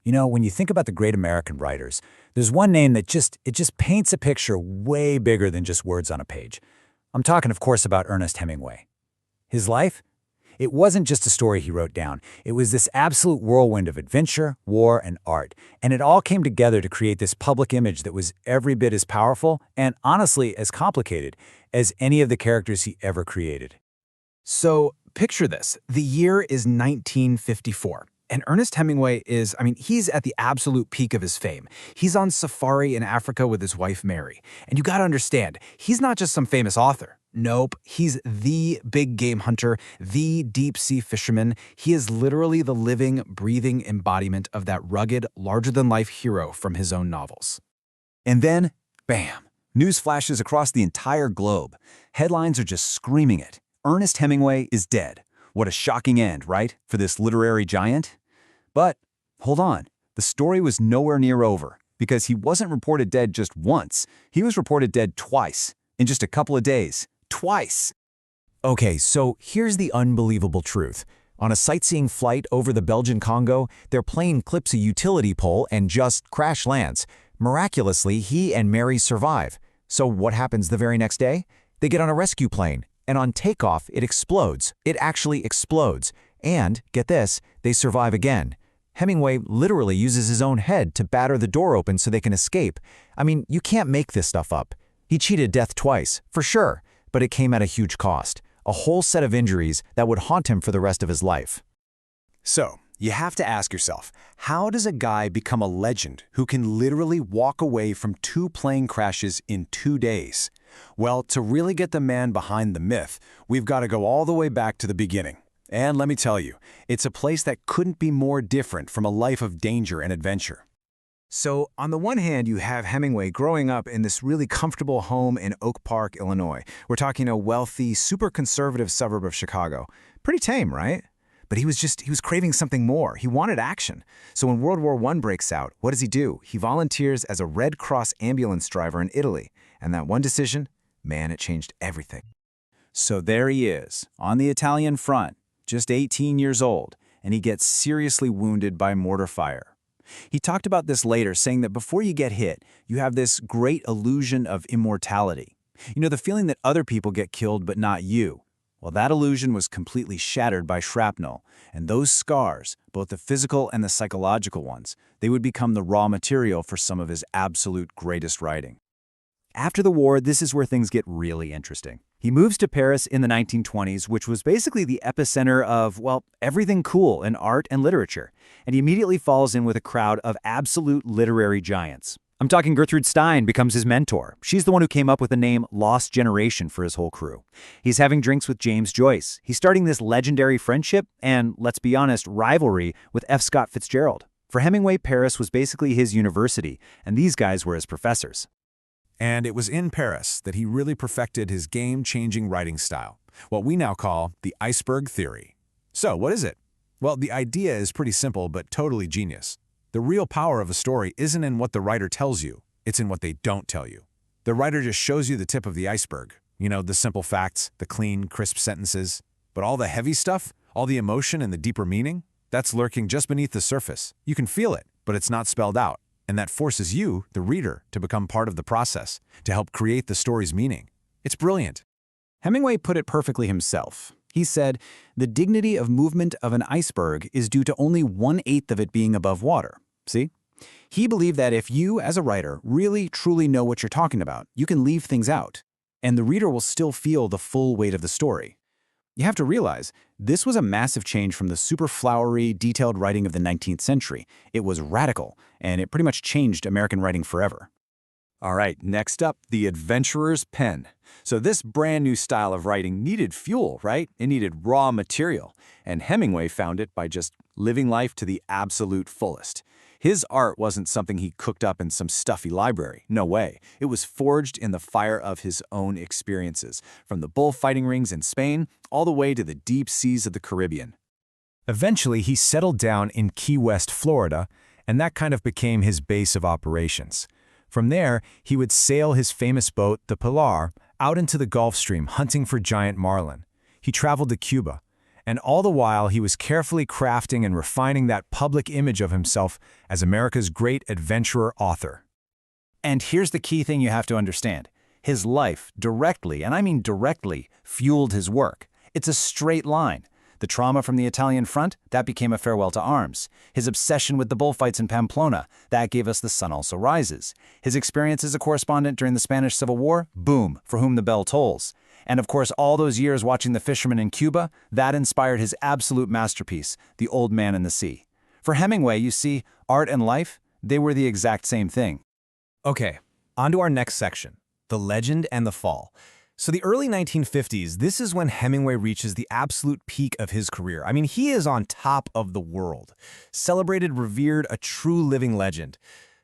You know, when you think about the great American writers, there's one name that just paints a picture way bigger than just words on a page. I'm talking, of course, about Ernest Hemingway. His life? It wasn't just a story he wrote down. It was this absolute whirlwind of adventure, war, and art. And it all came together to create this public image that was every bit as powerful and, honestly, as complicated as any of the characters he ever created. So picture this. The year is 1954. And Ernest Hemingway he's at the absolute peak of his fame. He's on safari in Africa with his wife, Mary. And you gotta understand, he's not just some famous author. Nope, he's the big game hunter, the deep-sea fisherman. He is literally the living, breathing embodiment of that rugged, larger-than-life hero from his own novels. And then, bam, news flashes across the entire globe. Headlines are just screaming it. Ernest Hemingway is dead. What a shocking end, right, for this literary giant? But, hold on, the story was nowhere near over, because he wasn't reported dead just once. He was reported dead twice, in just a couple of days. Twice! Okay, so here's the unbelievable truth. On a sightseeing flight over the Belgian Congo, their plane clips a utility pole and just crash lands. Miraculously, he and Mary survive. So what happens the very next day? They get on a rescue plane, and on takeoff, it explodes. It actually explodes. And, get this, they survive again. Hemingway literally uses his own head to batter the door open so they can escape. I mean, you can't make this stuff up. He cheated death twice, for sure, but it came at a huge cost. A whole set of injuries that would haunt him for the rest of his life. So, you have to ask yourself, how does a guy become a legend who can literally walk away from 2 plane crashes in 2 days? Well, to really get the man behind the myth, we've got to go all the way back to the beginning. And let me tell you, it's a place that couldn't be more different from a life of danger and adventure. So, on the one hand, you have Hemingway growing up in this really comfortable home in Oak Park, Illinois. We're talking a wealthy, super conservative suburb of Chicago. Pretty tame, right? But he was craving something more. He wanted action. So when World War I breaks out, what does he do? He volunteers as a Red Cross ambulance driver in Italy. And that one decision, man, it changed everything. So there he is, on the Italian front, just 18 years old, and he gets seriously wounded by mortar fire. He talked about this later, saying that before you get hit, you have this great illusion of immortality. You know, the feeling that other people get killed but not you. Well, that illusion was completely shattered by shrapnel, and those scars, both the physical and the psychological ones, they would become the raw material for some of his absolute greatest writing. After the war, this is where things get really interesting. He moves to Paris in the 1920s, which was basically the epicenter of, well, everything cool in art and literature, and he immediately falls in with a crowd of absolute literary giants. I'm talking Gertrude Stein becomes his mentor. She's the one who came up with the name Lost Generation for his whole crew. He's having drinks with James Joyce. He's starting this legendary friendship and, let's be honest, rivalry with F. Scott Fitzgerald. For Hemingway, Paris was basically his university, and these guys were his professors. And it was in Paris that he really perfected his game-changing writing style, what we now call the iceberg theory. So, what is it? Well, the idea is pretty simple but totally genius. The real power of a story isn't in what the writer tells you, it's in what they don't tell you. The writer just shows you the tip of the iceberg. You know, the simple facts, the clean, crisp sentences. But all the heavy stuff, all the emotion and the deeper meaning, that's lurking just beneath the surface. You can feel it, but it's not spelled out. And that forces you, the reader, to become part of the process, to help create the story's meaning. It's brilliant. Hemingway put it perfectly himself. He said, "The dignity of movement of an iceberg is due to only 1/8 of it being above water." See? He believed that if you, as a writer, really, truly know what you're talking about, you can leave things out, and the reader will still feel the full weight of the story. You have to realize, this was a massive change from the super flowery, detailed writing of the 19th century. It was radical, and it pretty much changed American writing forever. All right, next up, the adventurer's pen. So this brand new style of writing needed fuel, right? It needed raw material, and Hemingway found it by just living life to the absolute fullest. His art wasn't something he cooked up in some stuffy library. No way. It was forged in the fire of his own experiences, from the bullfighting rings in Spain all the way to the deep seas of the Caribbean. Eventually, he settled down in Key West, Florida, and that kind of became his base of operations. From there, he would sail his famous boat, the Pilar, out into the Gulf Stream hunting for giant marlin. He traveled to Cuba, And all the while, he was carefully crafting and refining that public image of himself as America's great adventurer author. And here's the key thing you have to understand. His life directly, and I mean directly, fueled his work. It's a straight line. The trauma from the Italian front, that became a farewell to arms. His obsession with the bullfights in Pamplona, that gave us The Sun Also Rises. His experience as a correspondent during the Spanish Civil War, boom, For Whom the Bell Tolls. And of course, all those years watching The Fisherman in Cuba, that inspired his absolute masterpiece, The Old Man and the Sea. For Hemingway, you see, art and life, they were the exact same thing. Okay, on to our next section, the legend and the fall. So the early 1950s, this is when Hemingway reaches the absolute peak of his career. I mean, he is on top of the world. Celebrated, revered, a true living legend.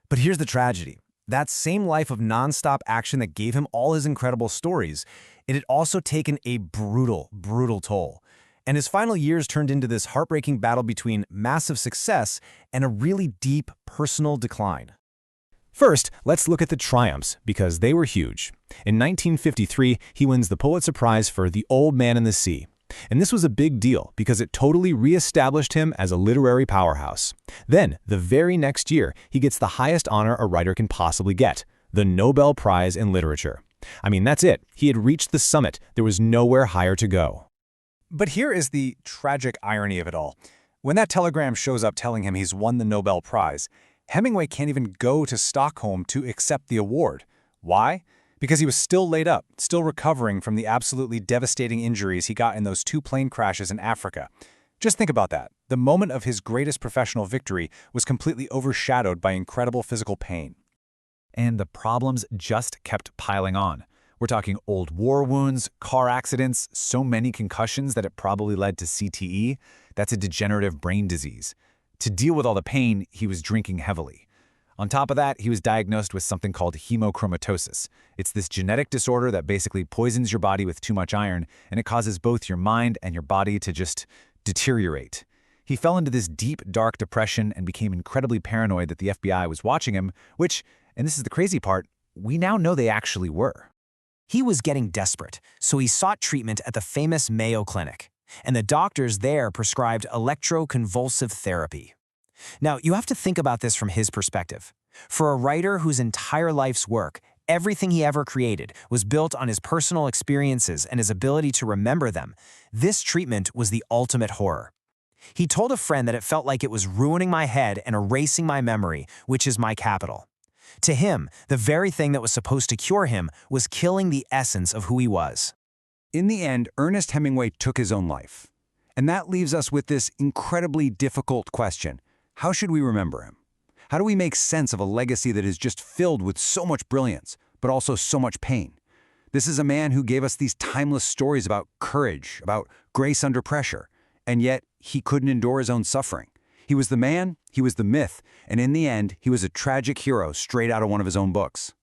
But here's the tragedy. That same life of nonstop action that gave him all his incredible stories, it had also taken a brutal, brutal toll. And his final years turned into this heartbreaking battle between massive success and a really deep personal decline. First, let's look at the triumphs, because they were huge. In 1953, he wins the Pulitzer Prize for The Old Man and the Sea. And this was a big deal because it totally re-established him as a literary powerhouse. Then, the very next year, he gets the highest honor a writer can possibly get, the Nobel Prize in Literature. I mean, that's it. He had reached the summit. There was nowhere higher to go. But here is the tragic irony of it all. When that telegram shows up telling him he's won the Nobel Prize, Hemingway can't even go to Stockholm to accept the award. Why? Because he was still laid up, still recovering from the absolutely devastating injuries he got in those 2 plane crashes in Africa. Just think about that. The moment of his greatest professional victory was completely overshadowed by incredible physical pain. And the problems just kept piling on. We're talking old war wounds, car accidents, so many concussions that it probably led to CTE. That's a degenerative brain disease. To deal with all the pain, he was drinking heavily. On top of that, he was diagnosed with something called hemochromatosis. It's this genetic disorder that basically poisons your body with too much iron, and it causes both your mind and your body to just deteriorate. He fell into this deep, dark depression and became incredibly paranoid that the FBI was watching him, which, and this is the crazy part, we now know they actually were. He was getting desperate, so he sought treatment at the famous Mayo Clinic, and the doctors there prescribed electroconvulsive therapy. Now, you have to think about this from his perspective. For a writer whose entire life's work, everything he ever created, was built on his personal experiences and his ability to remember them, this treatment was the ultimate horror. He told a friend that it felt like it was ruining my head and erasing my memory, which is my capital. To him, the very thing that was supposed to cure him was killing the essence of who he was. In the end, Ernest Hemingway took his own life. And that leaves us with this incredibly difficult question. How should we remember him? How do we make sense of a legacy that is just filled with so much brilliance, but also so much pain? This is a man who gave us these timeless stories about courage, about grace under pressure, and yet he couldn't endure his own suffering. He was the man, he was the myth, and in the end, he was a tragic hero straight out of one of his own books.